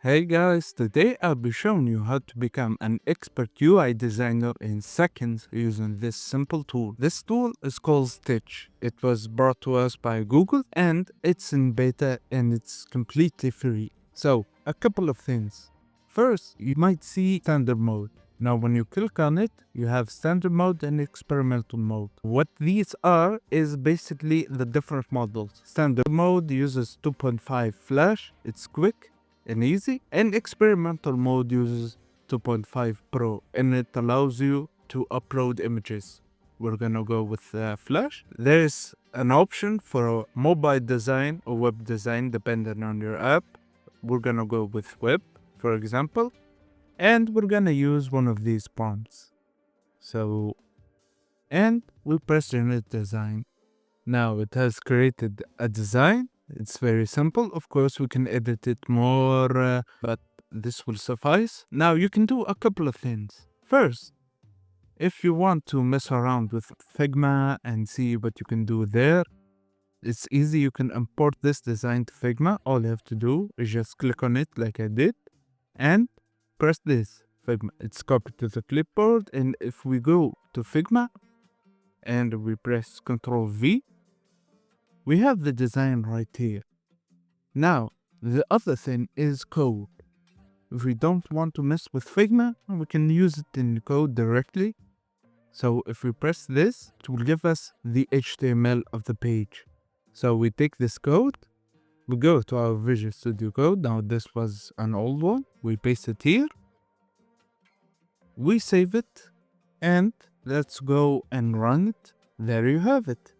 Hey guys, today I'll be showing you how to become an expert UI designer in seconds using this simple tool. This tool is called Stitch. It was brought to us by Google and it's in beta and it's completely free. So, a couple of things. First, you might see standard mode. Now when you click on it, you have standard mode and experimental mode. What these are is basically the different models. Standard mode uses 2.5 Flash, it's quick and easy, and experimental mode uses 2.5 Pro and it allows you to upload images. We're gonna go with Flash. There's an option for mobile design or web design depending on your app. We're gonna go with web, for example, and we're gonna use one of these prompts. And we'll press generate design. Now it has created a design. It's very simple. Of course, we can edit it more, but this will suffice. Now you can do a couple of things. First, if you want to mess around with Figma and see what you can do there, it's easy. You can import this design to Figma. All you have to do is just click on it like I did and press this Figma. It's copied to the clipboard, and if we go to Figma and we press Ctrl V, we have the design right here. Now, the other thing is code. If we don't want to mess with Figma, we can use it in code directly. So if we press this, it will give us the HTML of the page. So we take this code, we go to our Visual Studio Code. Now this was an old one. We paste it here. We save it and let's go and run it. There you have it.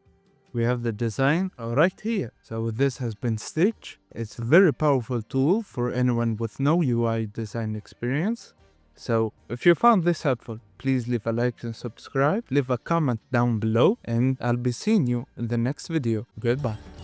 We have the design right here. So this has been Stitch. It's a very powerful tool for anyone with no UI design experience. So if you found this helpful, please leave a like and subscribe. Leave a comment down below and I'll be seeing you in the next video. Goodbye.